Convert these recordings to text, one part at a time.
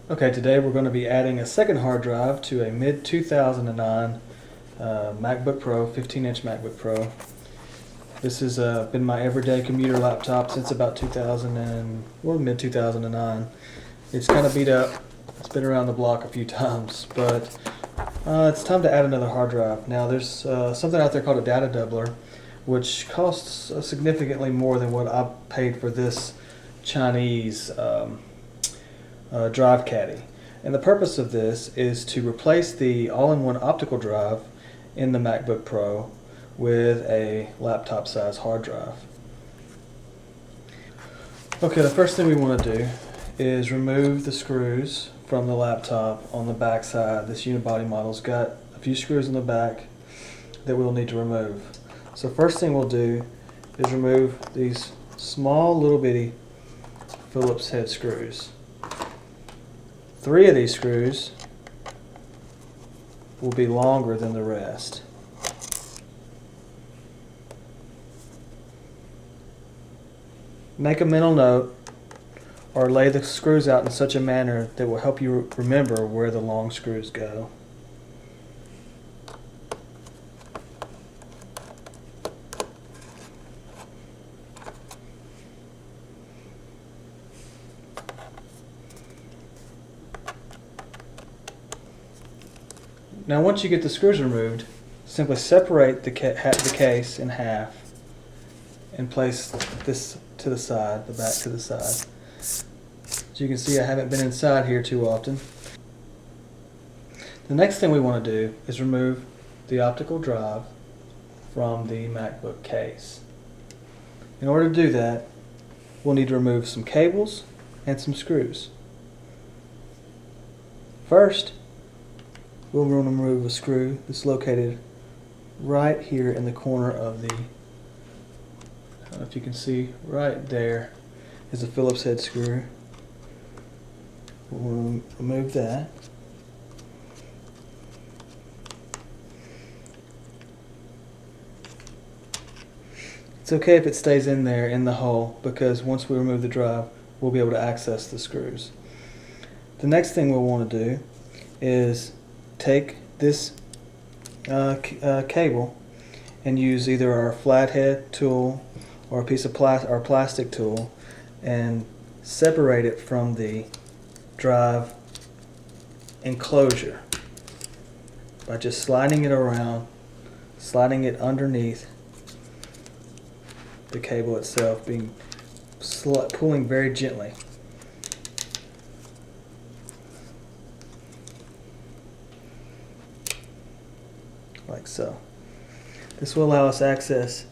Okay, today we're going to be adding a second hard drive to a mid-2009 MacBook Pro, 15-inch MacBook Pro. This has been my everyday commuter laptop since about mid-2009. It's kind of beat up. It's been around the block a few times, but it's time to add another hard drive. Now there's something out there called a data doubler, which costs significantly more than what I paid for this Chinese drive caddy. And the purpose of this is to replace the all-in-one optical drive in the MacBook Pro with a laptop size hard drive. Okay, the first thing we want to do is remove the screws from the laptop on the back side. This Unibody model's got a few screws in the back that we'll need to remove. So first thing we'll do is remove these small little bitty Phillips head screws. 3 of these screws will be longer than the rest. Make a mental note or lay the screws out in such a manner that will help you remember where the long screws go. Now once you get the screws removed, simply separate the case in half and place this to the side, the back to the side. As you can see, I haven't been inside here too often. The next thing we want to do is remove the optical drive from the MacBook case. In order to do that, we'll need to remove some cables and some screws. First, we'll remove a screw that's located right here in the corner of the, I don't know if you can see, right there is a Phillips head screw. We'll remove that. It's okay if it stays in there in the hole, because once we remove the drive, we'll be able to access the screws. The next thing we'll want to do is take this cable and use either our flathead tool or a piece of plastic tool and separate it from the drive enclosure by just sliding it around, sliding it underneath the cable itself, pulling very gently. Like so. This will allow us access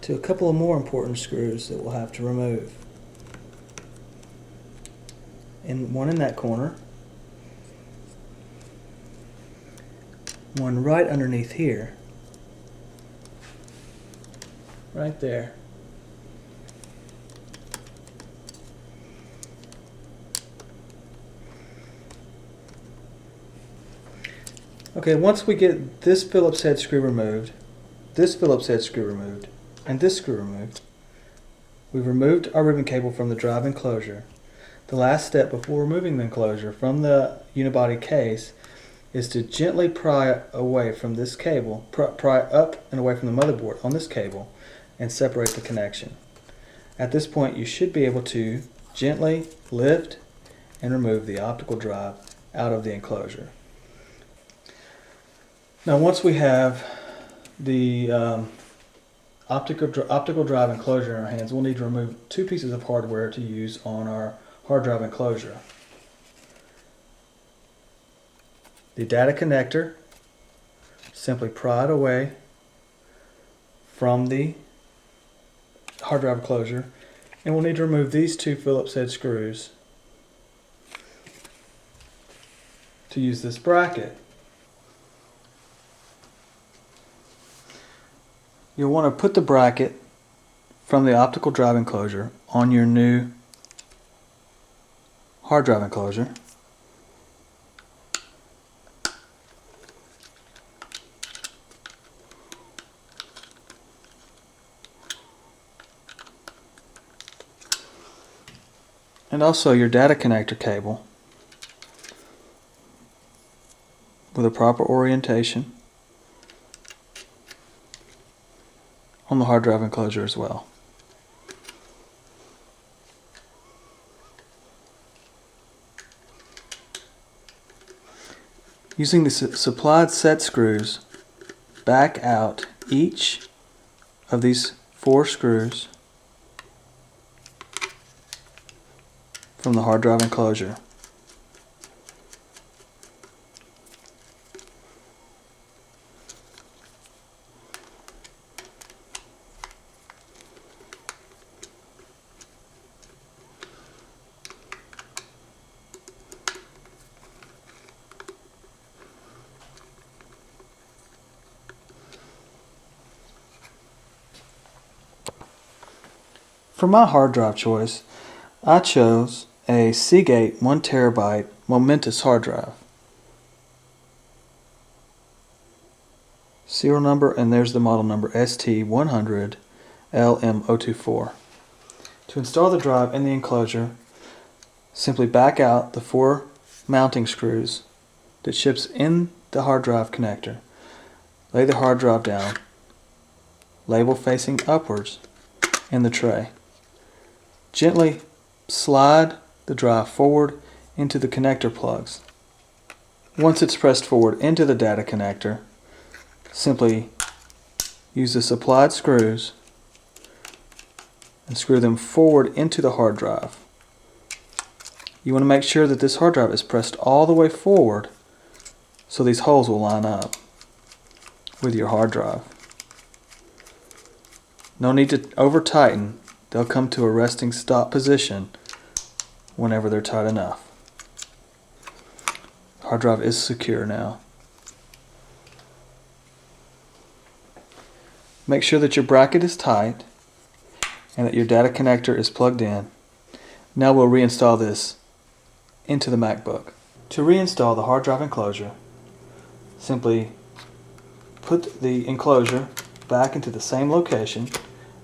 to a couple of more important screws that we'll have to remove. And one in that corner, one right underneath here, right there. Okay, once we get this Phillips head screw removed, this Phillips head screw removed, and this screw removed, we've removed our ribbon cable from the drive enclosure. The last step before removing the enclosure from the unibody case is to gently pry away from this cable, pry up and away from the motherboard on this cable, and separate the connection. At this point, you should be able to gently lift and remove the optical drive out of the enclosure. Now once we have the optical drive enclosure in our hands, we'll need to remove 2 pieces of hardware to use on our hard drive enclosure. The data connector, simply pry it away from the hard drive enclosure, and we'll need to remove these 2 Phillips head screws to use this bracket. You'll want to put the bracket from the optical drive enclosure on your new hard drive enclosure. And also your data connector cable with a proper orientation on the hard drive enclosure as well. Using the supplied set screws, back out each of these 4 screws from the hard drive enclosure. For my hard drive choice, I chose a Seagate 1TB Momentous hard drive. Serial number, and there's the model number, ST100LM024. To install the drive in the enclosure, simply back out the 4 mounting screws that ships in the hard drive connector. Lay the hard drive down, label facing upwards, in the tray. Gently slide the drive forward into the connector plugs. Once it's pressed forward into the data connector, simply use the supplied screws and screw them forward into the hard drive. You want to make sure that this hard drive is pressed all the way forward so these holes will line up with your hard drive. No need to over tighten. They'll come to a resting stop position whenever they're tight enough. Hard drive is secure now. Make sure that your bracket is tight and that your data connector is plugged in. Now we'll reinstall this into the MacBook. To reinstall the hard drive enclosure, simply put the enclosure back into the same location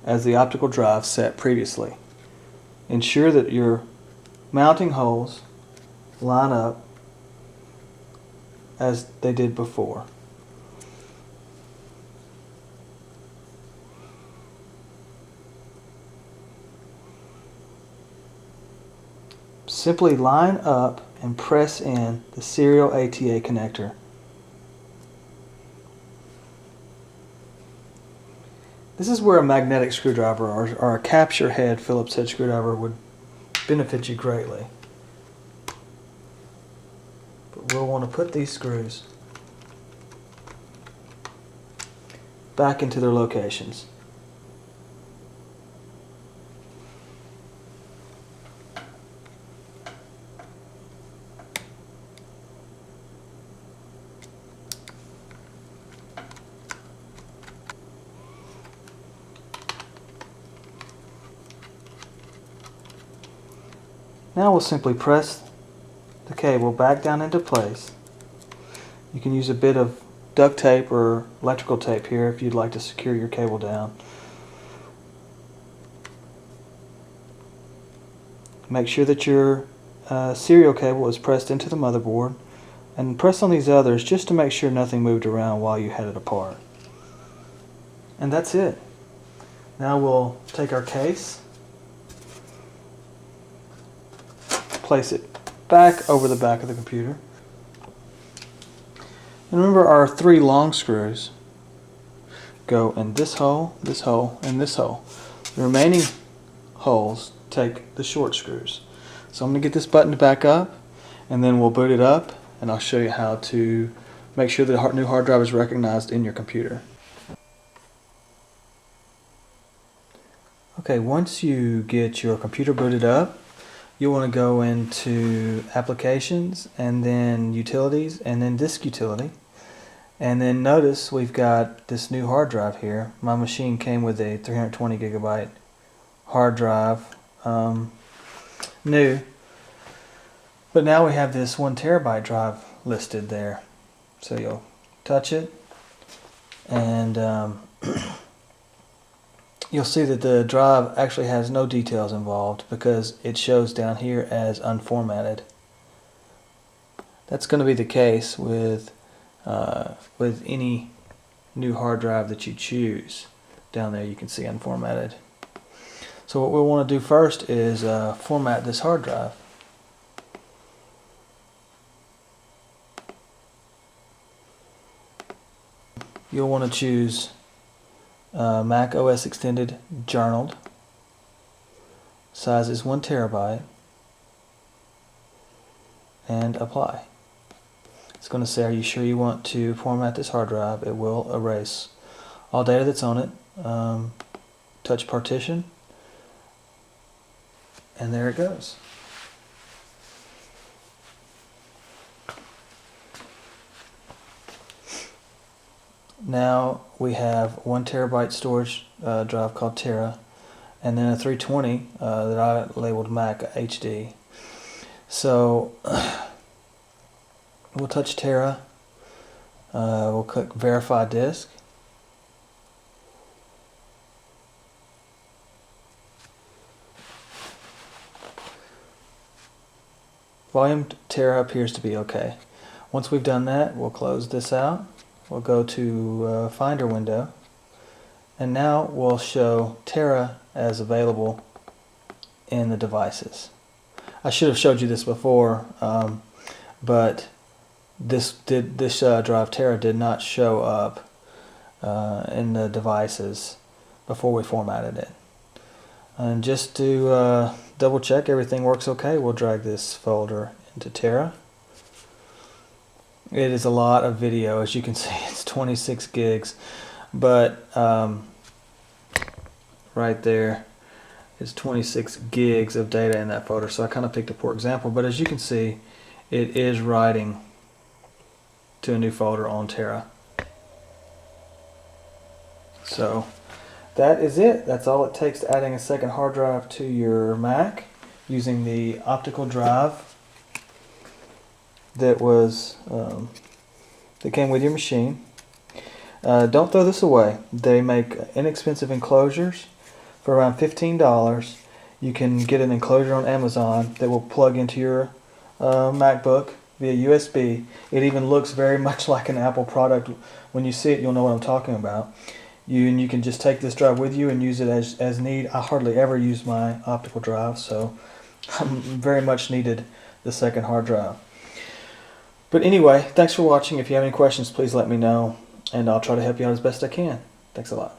as the optical drive set previously. Ensure that your mounting holes line up as they did before. Simply line up and press in the serial ATA connector. This is where a magnetic screwdriver or a capture head Phillips head screwdriver would benefit you greatly. But we'll want to put these screws back into their locations. Now we'll simply press the cable back down into place. You can use a bit of duct tape or electrical tape here if you'd like to secure your cable down. Make sure that your serial cable is pressed into the motherboard, and press on these others just to make sure nothing moved around while you had it apart. And that's it. Now we'll take our case, place it back over the back of the computer. And remember, our 3 long screws go in this hole, and this hole. The remaining holes take the short screws. So I'm going to get this buttoned back up, and then we'll boot it up, and I'll show you how to make sure the new hard drive is recognized in your computer. Okay, once you get your computer booted up, you'll want to go into Applications, and then Utilities, and then Disk Utility. And then notice we've got this new hard drive here. My machine came with a 320 gigabyte hard drive, new. But now we have this 1 terabyte drive listed there. So you'll touch it, and you'll see that the drive actually has no details involved because it shows down here as unformatted. That's going to be the case with with any new hard drive that you choose. Down there you can see unformatted. So what we want to do first is format this hard drive. You'll want to choose Mac OS Extended Journaled. Size is 1 terabyte. And apply. It's going to say, are you sure you want to format this hard drive? It will erase all data that's on it. Touch partition. And there it goes. Now we have 1 terabyte storage drive called Tera, and then a 320 that I labeled Mac HD. So we'll touch Tera. We'll click Verify Disk. Volume Tera appears to be okay. Once we've done that, we'll close this out. We'll go to Finder window, and now we'll show Tera as available in the devices. I should have showed you this before, but this drive Tera did not show up in the devices before we formatted it. And just to double check everything works okay, we'll drag this folder into Tera. It is a lot of video, as you can see. It's 26 gigs, but right there is 26 gigs of data in that folder. So I kind of picked a poor example, but as you can see, it is writing to a new folder on Tera. So that is it. That's all it takes to adding a second hard drive to your Mac using the optical drive that was that came with your machine. Don't throw this away. They make inexpensive enclosures for around $15. You can get an enclosure on Amazon that will plug into your MacBook via USB. It even looks very much like an Apple product. When you see it, you'll know what I'm talking about. You can just take this drive with you and use it as need. I hardly ever use my optical drive, so I very much needed the second hard drive. But anyway, thanks for watching. If you have any questions, please let me know, and I'll try to help you out as best I can. Thanks a lot.